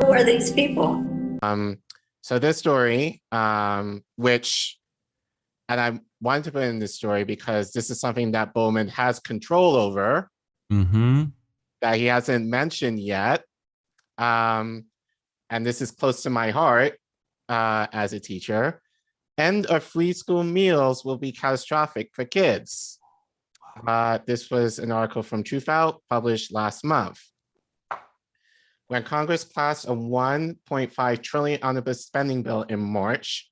Who are these people? So this story, and I wanted to put in this story because this is something that Bowman has control over that he hasn't mentioned yet. And this is close to my heart as a teacher. End of free school meals will be catastrophic for kids. This was an article from Truthout published last month. When Congress passed a $1.5 trillion omnibus spending bill in March,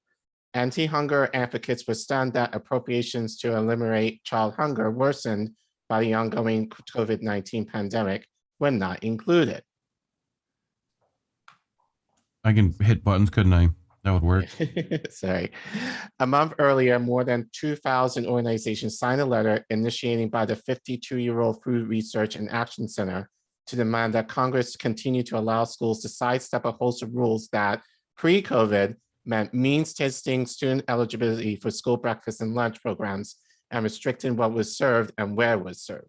anti-hunger advocates were stunned that appropriations to eliminate child hunger worsened by the ongoing COVID-19 pandemic were not included. I can hit buttons, couldn't I? That would work. Sorry. A month earlier, more than 2,000 organizations signed a letter initiating by the 52-year-old Food Research and Action Center to demand that Congress continue to allow schools to sidestep a host of rules that pre-COVID meant means testing student eligibility for school breakfast and lunch programs and restricting what was served and where it was served.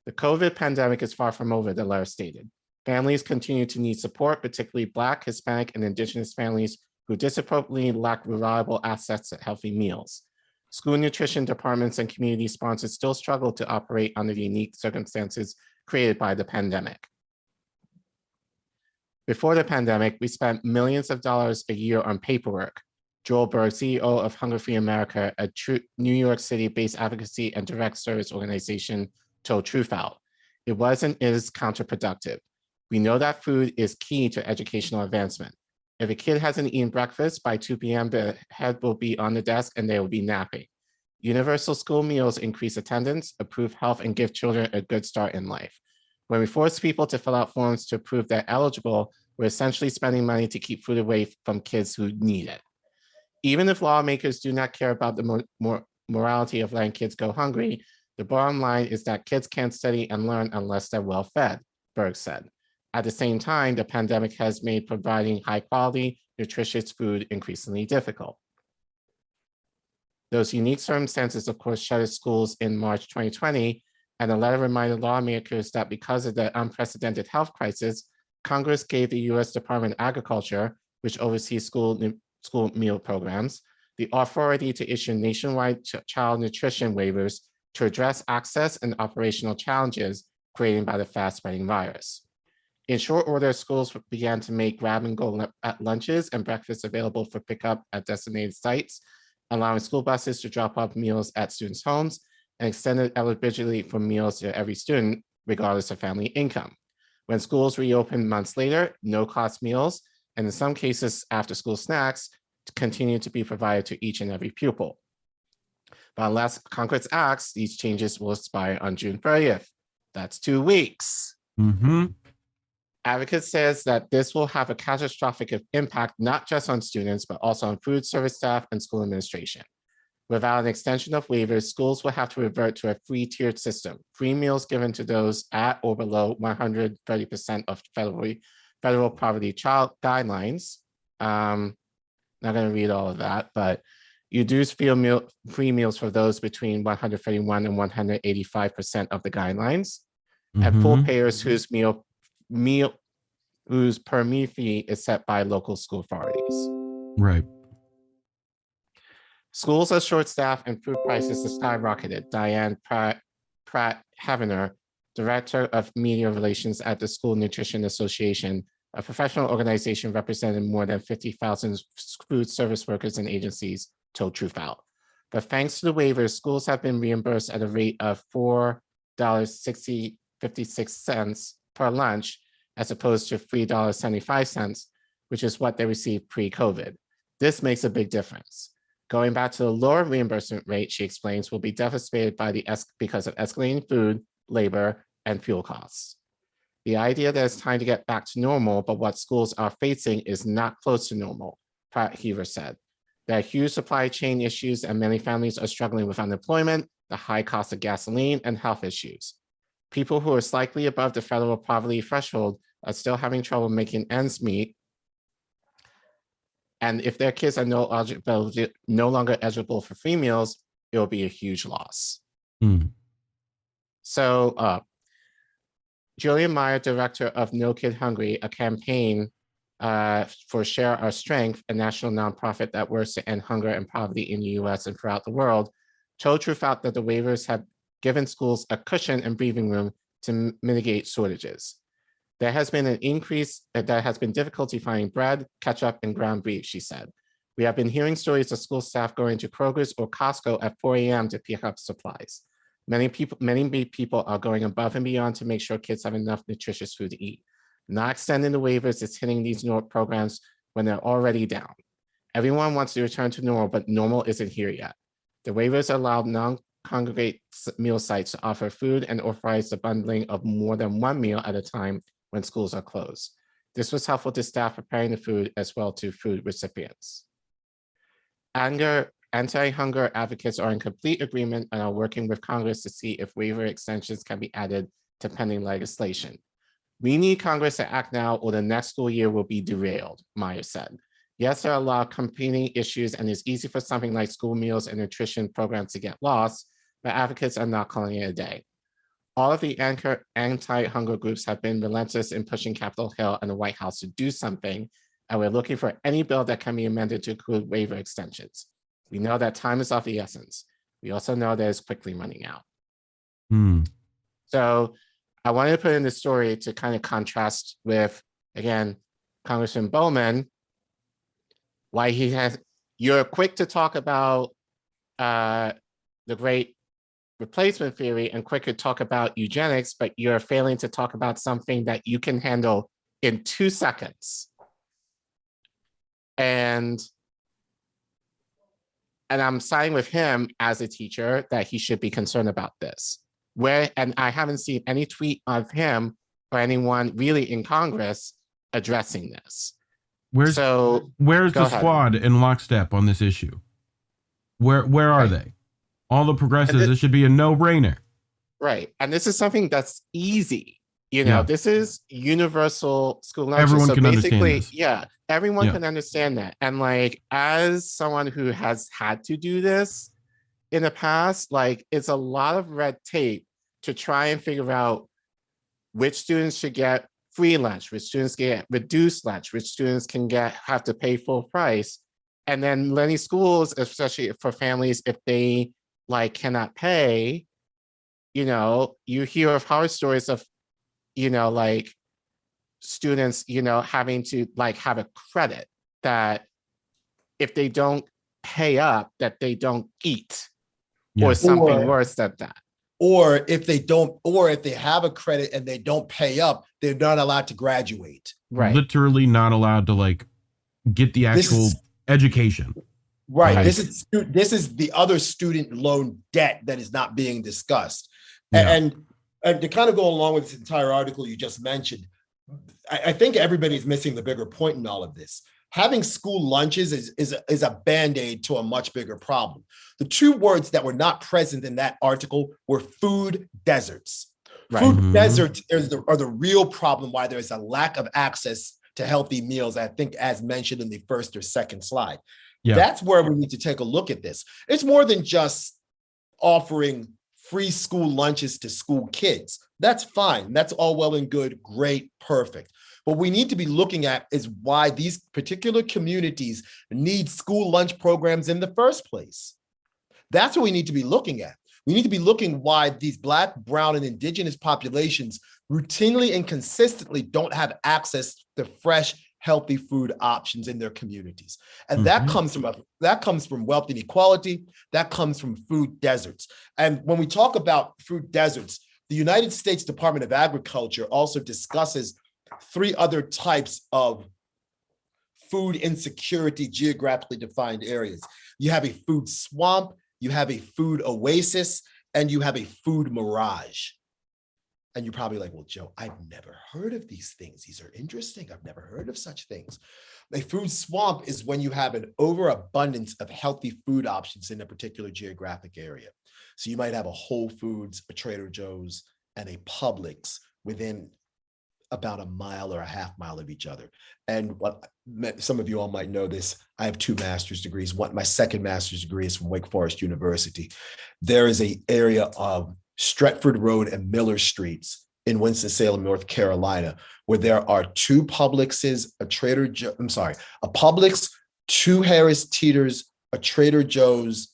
The COVID pandemic is far from over, the letter stated. Families continue to need support, particularly Black, Hispanic, and Indigenous families who disproportionately lack reliable access to healthy meals. School nutrition departments and community sponsors still struggle to operate under the unique circumstances created by the pandemic. Before the pandemic, we spent millions of dollars a year on paperwork. Joel Berg, CEO of Hunger Free America, a New York City-based advocacy and direct service organization, told Truthout. It was and is counterproductive. We know that food is key to educational advancement. If a kid hasn't eaten breakfast by 2 p.m., the head will be on the desk and they will be napping. Universal school meals increase attendance, improve health, and give children a good start in life. When we force people to fill out forms to prove they're eligible, we're essentially spending money to keep food away from kids who need it. Even if lawmakers do not care about the morality of letting kids go hungry, the bottom line is that kids can't study and learn unless they're well fed, Berg said. At the same time, the pandemic has made providing high quality, nutritious food increasingly difficult. Those unique circumstances, of course, shuttered schools in March 2020, and the letter reminded lawmakers that because of the unprecedented health crisis, Congress gave the U.S. Department of Agriculture, which oversees school meal programs, the authority to issue nationwide child nutrition waivers to address access and operational challenges created by the fast-spreading virus. In short order, schools began to make grab-and-go lunches and breakfast available for pickup at designated sites, allowing school buses to drop off meals at students' homes, and extended eligibility for meals to every student, regardless of family income. When schools reopened months later, no-cost meals, and in some cases, after-school snacks, continue to be provided to each and every pupil. But unless Congress acts, these changes will expire on June 30th. That's 2 weeks. Advocate says that this will have a catastrophic impact, not just on students, but also on food service staff and school administration. Without an extension of waivers, schools will have to revert to a free tiered system. Free meals given to those at or below 130% of federal poverty child guidelines. Not going to read all of that, but you do free meals for those between 131 and 185% of the guidelines, and full payers whose whose per meal fee is set by local school authorities. Right. Schools are short-staffed and food prices have skyrocketed. Diane Pratt-Havener, Director of Media Relations at the School Nutrition Association, a professional organization representing more than 50,000 food service workers and agencies, told Truthout. But thanks to the waivers, schools have been reimbursed at a rate of $4.56 per lunch, as opposed to $3.75, which is what they received pre-COVID. This makes a big difference. Going back to the lower reimbursement rate, she explains, will be devastated by because of escalating food, labor, and fuel costs. The idea that it's time to get back to normal, but what schools are facing is not close to normal, Pratt-Havener said. There are huge supply chain issues and many families are struggling with unemployment, the high cost of gasoline, and health issues. People who are slightly above the federal poverty threshold are still having trouble making ends meet. And if their kids are no longer eligible for free meals, it will be a huge loss. So Julian Meyer, director of No Kid Hungry, a campaign for Share Our Strength, a national nonprofit that works to end hunger and poverty in the US and throughout the world, told Truthout that the waivers have given schools a cushion and breathing room to mitigate shortages. There has been an increase, there has been difficulty finding bread, ketchup, and ground beef, she said. We have been hearing stories of school staff going to Kroger's or Costco at 4 a.m. to pick up supplies. Many people are going above and beyond to make sure kids have enough nutritious food to eat. Not extending the waivers is hitting these programs when they're already down. Everyone wants to return to normal, but normal isn't here yet. The waivers allow non-congregate meal sites to offer food and authorize the bundling of more than one meal at a time when schools are closed. This was helpful to staff preparing the food as well to food recipients. Anti-hunger advocates are in complete agreement and are working with Congress to see if waiver extensions can be added to pending legislation. We need Congress to act now or the next school year will be derailed, Meyer said. Yes, there are a lot of competing issues and it's easy for something like school meals and nutrition programs to get lost, but advocates are not calling it a day. All of the anti-hunger groups have been relentless in pushing Capitol Hill and the White House to do something, and we're looking for any bill that can be amended to include waiver extensions. We know that time is of the essence. We also know that it's quickly running out. So I wanted to put in this story to kind of contrast with, again, Congressman Bowman, why you're quick to talk about the great replacement theory and quick to talk about eugenics, but you're failing to talk about something that you can handle in 2 seconds. And I'm siding with him as a teacher that he should be concerned about this. And I haven't seen any tweet of him or anyone really in Congress addressing this. Where's the squad in lockstep on this issue? Where are they? All the progressives, it should be a no-brainer. Right. And this is something that's easy. You know, this is universal school lunches. Everyone can understand this. Yeah, everyone can understand that. And like, as someone who has had to do this in the past, like it's a lot of red tape to try and figure out which students should get free lunch, which students get reduced lunch, which students can have to pay full price. And then many schools, especially for families, if they like cannot pay, you know, you hear of horror stories of, you know, like students, you know, having to like have a credit that if they don't pay up, that they don't eat or something worse than that. Or if they have a credit and they don't pay up, they're not allowed to graduate. Right. Literally not allowed to like get the actual education. Right. This is the other student loan debt that is not being discussed. And to kind of go along with this entire article you just mentioned, I think everybody's missing the bigger point in all of this. Having school lunches is a Band-Aid to a much bigger problem. The two words that were not present in that article were food deserts. Right. Food deserts are the real problem why there's a lack of access to healthy meals, I think, as mentioned in the first or second slide. That's where we need to take a look at this. It's more than just offering free school lunches to school kids. That's fine. That's all well and good, great, perfect. What we need to be looking at is why these particular communities need school lunch programs in the first place. That's what we need to be looking at. We need to be looking why these Black, Brown, and Indigenous populations routinely and consistently don't have access to fresh, healthy food options in their communities. And that comes from wealth inequality, that comes from food deserts. And when we talk about food deserts, the United States Department of Agriculture also discusses 3 other types of food insecurity geographically defined areas. You have a food swamp, you have a food oasis, and you have a food mirage. And you're probably like, well, Joe, I've never heard of these things. These are interesting. I've never heard of such things. A food swamp is when you have an overabundance of healthy food options in a particular geographic area. So you might have a Whole Foods, a Trader Joe's, and a Publix within about a mile or a half mile of each other. And what some of you all might know this, I have 2 master's degrees. My second master's degree is from Wake Forest University. There is an area of Stretford Road and Miller Streets in Winston-Salem, North Carolina, where there are two Publixes, a Publix, two Harris Teeters, a Trader Joe's,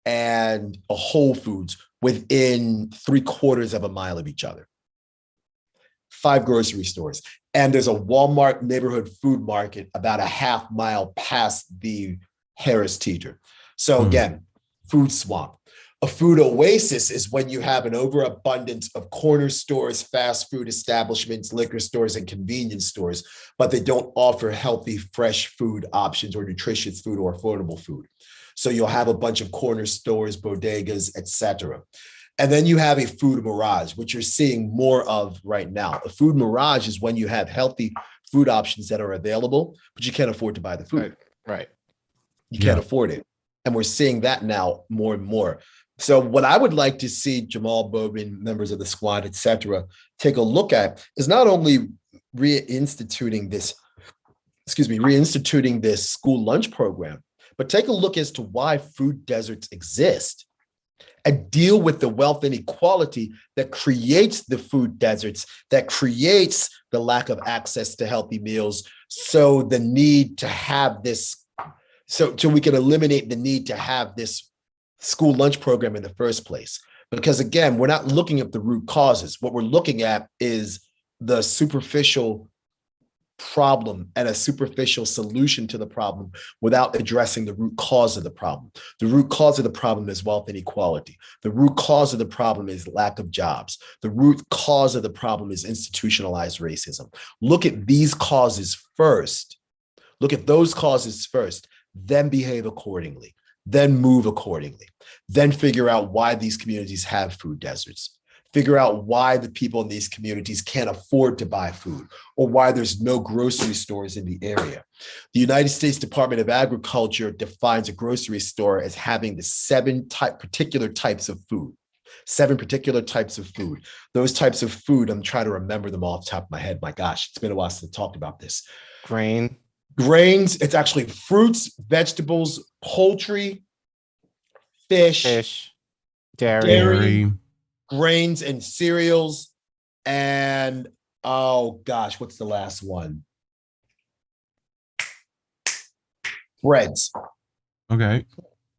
and a Whole Foods within 3/4 of a mile of each other. 5 grocery stores. And there's a Walmart neighborhood food market about a half mile past the Harris Teeter. So again, food swamp. A food oasis is when you have an overabundance of corner stores, fast food establishments, liquor stores, and convenience stores, but they don't offer healthy, fresh food options or nutritious food or affordable food. So you'll have a bunch of corner stores, bodegas, etc. And then you have a food mirage, which you're seeing more of right now. A food mirage is when you have healthy food options that are available, but you can't afford to buy the food. Right. You can't afford it. And we're seeing that now more and more. So what I would like to see Jamal Bowman, members of the squad, et cetera, take a look at is not only reinstituting this school lunch program, but take a look as to why food deserts exist and deal with the wealth inequality that creates the food deserts, that creates the lack of access to healthy meals. So the need to have this, so we can eliminate the need to have this school lunch program in the first place. Because again, we're not looking at the root causes. What we're looking at is the superficial problem and a superficial solution to the problem without addressing the root cause of the problem. The root cause of the problem is wealth inequality. The root cause of the problem is lack of jobs. The root cause of the problem is institutionalized racism. Look at these causes first. Look at those causes first, then behave accordingly, then move accordingly, then figure out why these communities have food deserts. Figure out why the people in these communities can't afford to buy food or why there's no grocery stores in the area. The United States Department of Agriculture defines a grocery store as having the 7 particular types of food. 7 particular types of food. Those types of food, I'm trying to remember them off the top of my head. My gosh, it's been a while since I talked about this. Grains, it's actually fruits, vegetables, poultry, fish, dairy, grains and cereals, and oh gosh, what's the last one? Breads. Okay.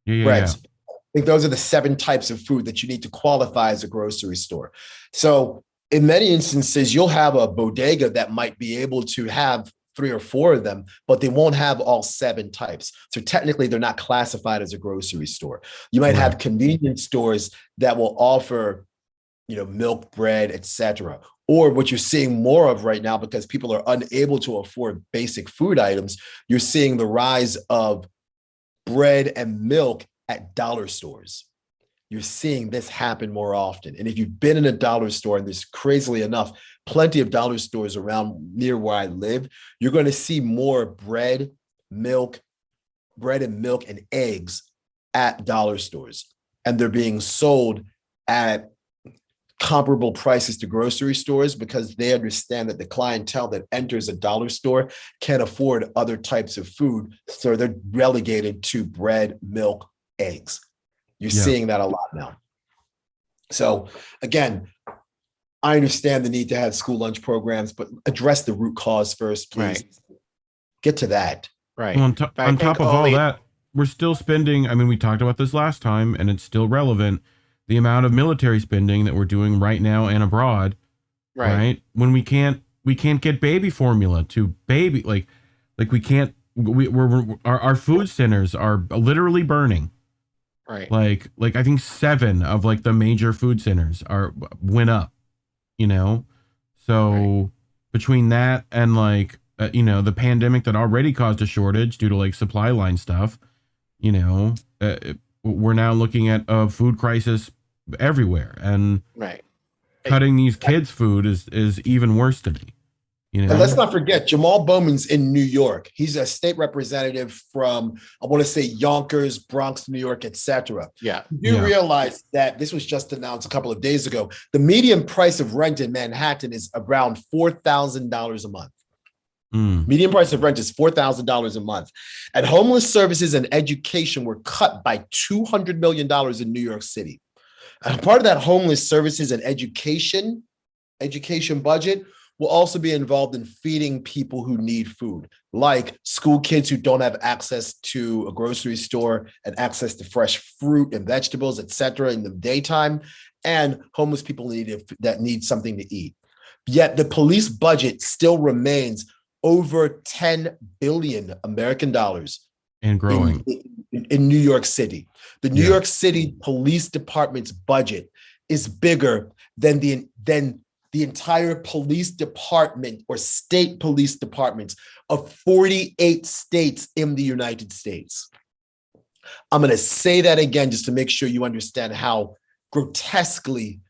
Breads. I think those are the 7 types of food that you need to qualify as a grocery store. So in many instances, you'll have a bodega that might be able to have 3 or 4 of them, but they won't have all 7 types. So technically, they're not classified as a grocery store. You might have convenience stores that will offer, milk, bread, etc. Or what you're seeing more of right now, because people are unable to afford basic food items, you're seeing the rise of bread and milk at dollar stores. You're seeing this happen more often. And if you've been in a dollar store, and there's crazily enough, plenty of dollar stores around near where I live, you're going to see more bread and milk and eggs at dollar stores. And they're being sold at comparable prices to grocery stores because they understand that the clientele that enters a dollar store can't afford other types of food. So they're relegated to bread, milk, eggs. You're seeing that a lot now. So again, I understand the need to have school lunch programs, but address the root cause first, please. Get to that. Well, on top of all that, we're still spending, we talked about this last time and it's still relevant, the amount of military spending that we're doing right now and abroad, right? When we can't get baby formula to baby, like we can't, our food centers are literally burning. Right. Like I think 7 of the major food centers went up, So between that and the pandemic that already caused a shortage due to supply line stuff, we're now looking at a food crisis everywhere, and cutting these kids' food is even worse to me. And let's not forget, Jamal Bowman's in New York. He's a state representative from, I want to say, Yonkers, Bronx, New York, etc. You realize that this was just announced a couple of days ago. The median price of rent in Manhattan is around $4,000 a month. Median price of rent is $4,000 a month. And homeless services and education were cut by $200 million in New York City. And part of that homeless services and education education budget will also be involved in feeding people who need food, like school kids who don't have access to a grocery store and access to fresh fruit and vegetables, et cetera, in the daytime, and homeless people that need something to eat. Yet the police budget still remains over 10 billion American dollars and growing in New York City. The New York City Police Department's budget is bigger than the entire police department or state police departments of 48 states in the United States. I'm going to say that again just to make sure you understand how grotesquely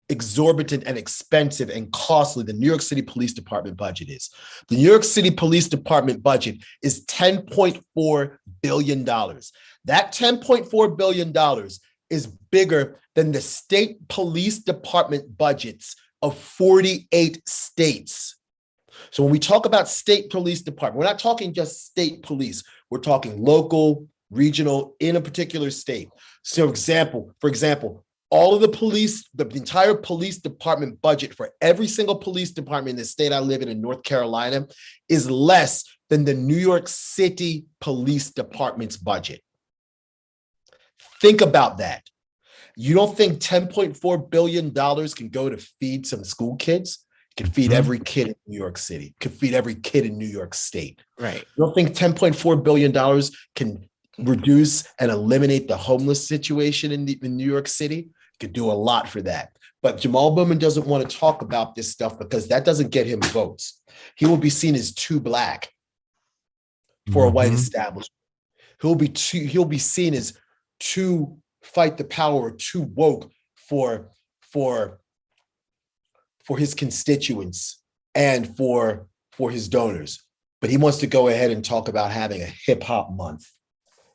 exorbitant and expensive and costly the New York City Police Department budget is. The New York City Police Department budget is $10.4 billion. That $10.4 billion is bigger than the state police department budgets of 48 states. So when we talk about state police department, we're not talking just state police. We're talking local, regional, in a particular state. So for example, all of the entire police department budget for every single police department in the state I live in North Carolina is less than the New York City Police Department's budget. Think about that. You don't think $10.4 billion can go to feed some school kids? It can feed every kid in New York City, it can feed every kid in New York State. Right. You don't think $10.4 billion can reduce and eliminate the homeless situation in New York City? Could do a lot for that. But Jamal Bowman doesn't want to talk about this stuff because that doesn't get him votes. He will be seen as too black for a white establishment. He'll be seen as too fight the power or too woke for his constituents and for his donors. But he wants to go ahead and talk about having a hip hop month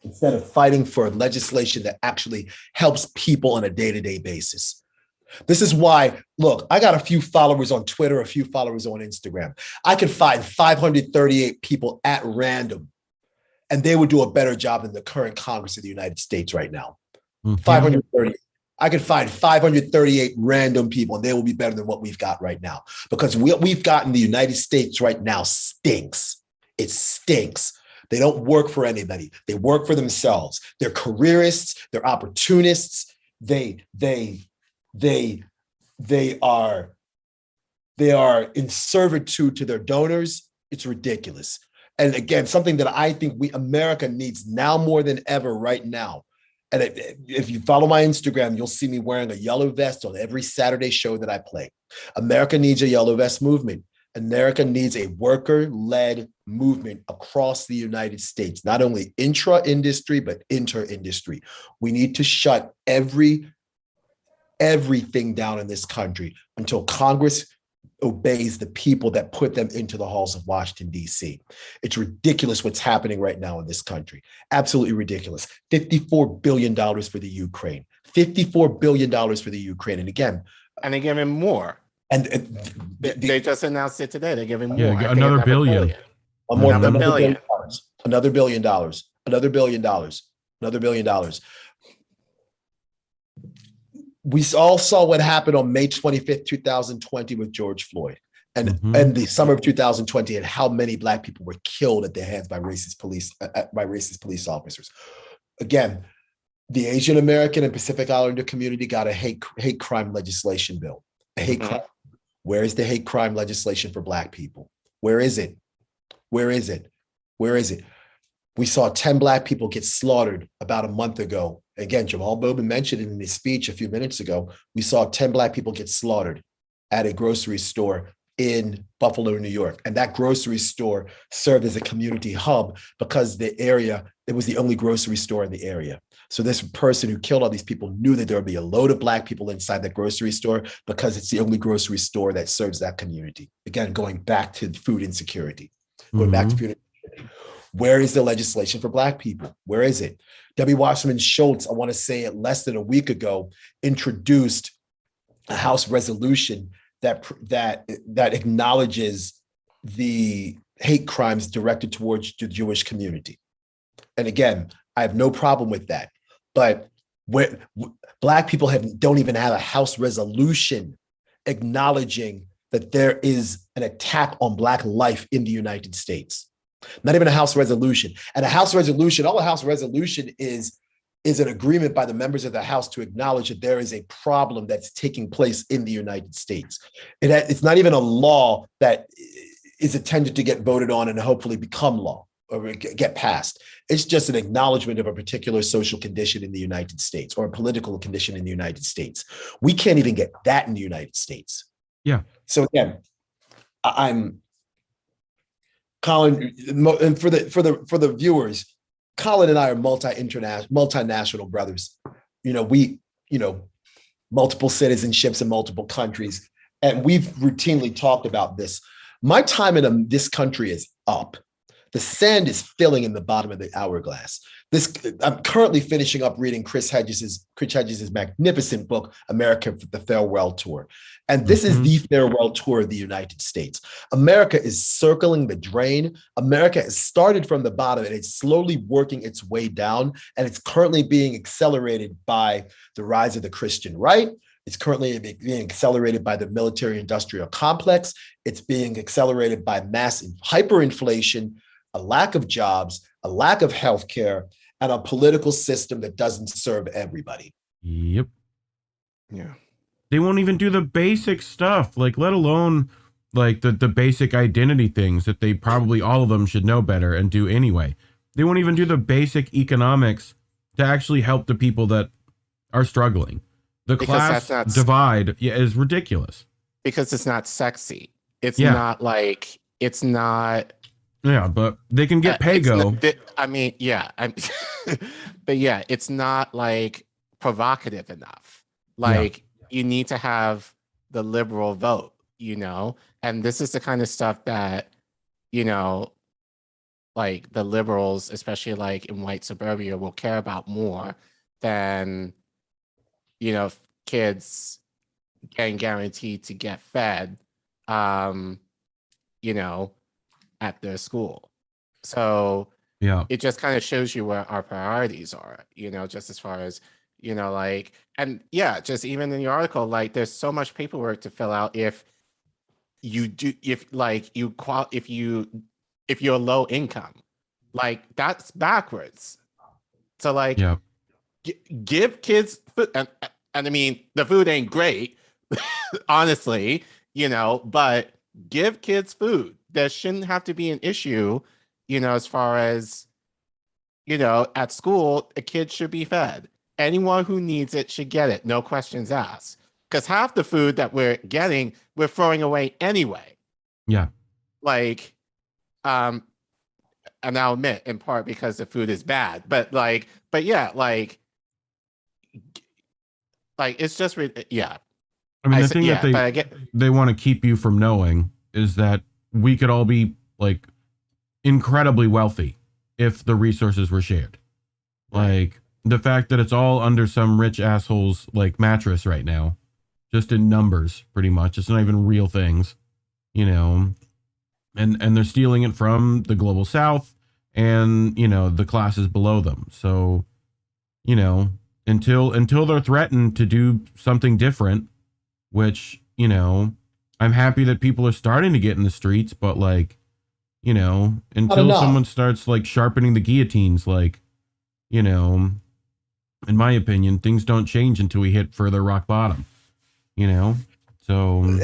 instead of fighting for legislation that actually helps people on a day-to-day basis. This is why, look, I got a few followers on Twitter, a few followers on Instagram. I could find 538 people at random, and they would do a better job than the current Congress of the United States right now. 530. I could find 538 random people, and they will be better than what we've got right now. Because what we've got in the United States right now stinks. It stinks. They don't work for anybody. They work for themselves. They're careerists. They're opportunists. They are in servitude to their donors. It's ridiculous. And again, something that I think America needs now more than ever right now. And if you follow my Instagram, you'll see me wearing a yellow vest on every Saturday show that I play. America needs a yellow vest movement. America needs a worker-led movement across the United States, not only intra-industry, but inter-industry. We need to shut everything down in this country until Congress obeys the people that put them into the halls of Washington, D.C. It's ridiculous what's happening right now in this country. Absolutely ridiculous. $54 billion for the Ukraine. $54 billion for the Ukraine. And again, and they give him more. And they just announced it today. They're giving more. Yeah, another billion. Another $1 billion. Another $1 billion. Another $1 billion. Another $1 billion. We all saw what happened on May 25th, 2020 with George Floyd and the summer of 2020 and how many Black people were killed at their hands by racist police officers. Again, the Asian American and Pacific Islander community got a hate crime legislation bill. A hate crime. Where is the hate crime legislation for Black people? Where is it? Where is it? Where is it? We saw 10 Black people get slaughtered about a month ago. Again, Jamal Bowman mentioned it in his speech a few minutes ago. We saw 10 Black people get slaughtered at a grocery store in Buffalo, New York. And that grocery store served as a community hub because it was the only grocery store in the area. So this person who killed all these people knew that there would be a load of Black people inside that grocery store because it's the only grocery store that serves that community. Again, going back to food insecurity. Back to food insecurity. Where is the legislation for Black people? Where is it? Debbie Wasserman Schultz, I want to say it less than a week ago, introduced a House resolution that acknowledges the hate crimes directed towards the Jewish community. And again, I have no problem with that. But Black people don't even have a House resolution acknowledging that there is an attack on Black life in the United States. Not even a House resolution. And a House resolution, all a House resolution is an agreement by the members of the House to acknowledge that there is a problem that's taking place in the United States. It's not even a law that is intended to get voted on and hopefully become law or get passed. It's just an acknowledgement of a particular social condition in the United States or a political condition in the United States. We can't even get that in the United States. Yeah. So again, I'm Colin, and for the viewers, Colin and I are multinational brothers. We multiple citizenships in multiple countries, and we've routinely talked about this. My time in this country is up. The sand is filling in the bottom of the hourglass. I'm currently finishing up reading Chris Hedges' magnificent book, America: The Farewell Tour. And this is the farewell tour of the United States. America is circling the drain. America has started from the bottom and it's slowly working its way down. And it's currently being accelerated by the rise of the Christian right. It's currently being accelerated by the military-industrial complex. It's being accelerated by massive hyperinflation, a lack of jobs, a lack of healthcare, and a political system that doesn't serve everybody. Yep. Yeah. They won't even do the basic stuff, like let alone like the basic identity things that they probably all of them should know better and do anyway. They won't even do the basic economics to actually help the people that are struggling. The class divide is ridiculous. Because it's not sexy. It's not like, it's not. Yeah, but they can get pay-go. But yeah, it's not like provocative enough. Like you need to have the liberal vote, and this is the kind of stuff that, like the liberals, especially like in white suburbia, will care about more than, kids getting guaranteed to get fed, at their school. So it just kind of shows you where our priorities are, just as far as, just even in the article, like there's so much paperwork to fill out if you're low income, like that's backwards. So like give kids food, and I mean the food ain't great, honestly, but give kids food. There shouldn't have to be an issue, as far as, at school, a kid should be fed. Anyone who needs it should get it, no questions asked. Because half the food that we're getting, we're throwing away anyway. Yeah. Like, and I'll admit, in part because the food is bad, but it's just, yeah. I mean, the thing that they want to keep you from knowing is that we could all be like incredibly wealthy if the resources were shared. Like the fact that it's all under some rich asshole's like mattress right now, just in numbers, pretty much. It's not even real things, and they're stealing it from the global south and, the classes below them. So, until they're threatened to do something different, which, I'm happy that people are starting to get in the streets, but like, until someone starts like sharpening the guillotines, like, in my opinion, things don't change until we hit further rock bottom, so.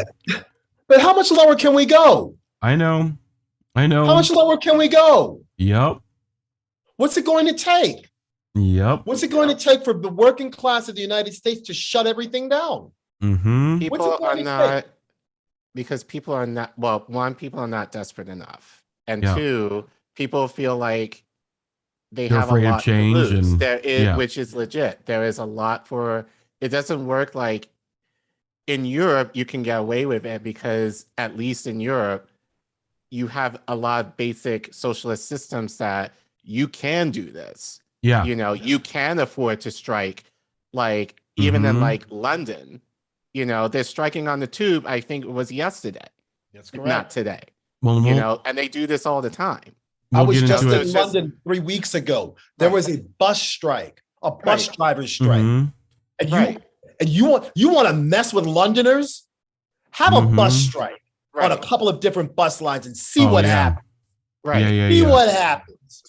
But how much lower can we go? I know. How much lower can we go? Yep. What's it going to take? Yep. What's it going to take for the working class of the United States to shut everything down? People are not, because people are not, well, one, people are not desperate enough. And two, people feel like they're have a lot to lose. There is, which is legit. There is a lot it doesn't work like in Europe, you can get away with it because at least in Europe, you have a lot of basic socialist systems that you can do this. Yeah. You can afford to strike, like even in like London, they're striking on the tube. I think it was yesterday. That's correct. Not today. Well, and they do this all the time. I was just in London 3 weeks ago. There was a bus strike, a bus driver's strike. And you want to mess with Londoners? Have a bus Mhm. strike on Right. a couple of different bus lines and see Oh, what yeah. happens. Right. Yeah, yeah, See yeah. what happens.